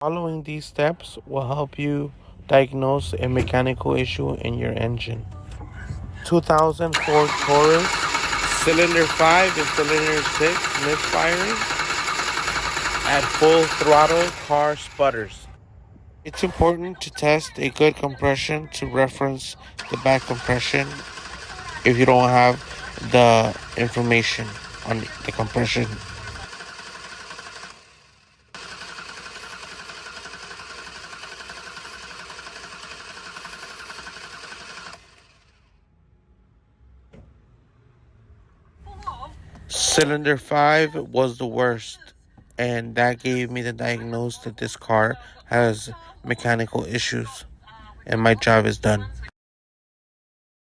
Following these steps will help you diagnose a mechanical issue in your engine. 2004 Taurus, cylinder 5 and cylinder 6 misfiring. At full throttle, car sputters. It's important to test a good compression to reference the bad compression if you don't have the information on the compression. Cylinder 5 was the worst, and that gave me the diagnosis that this car has mechanical issues, and my job is done.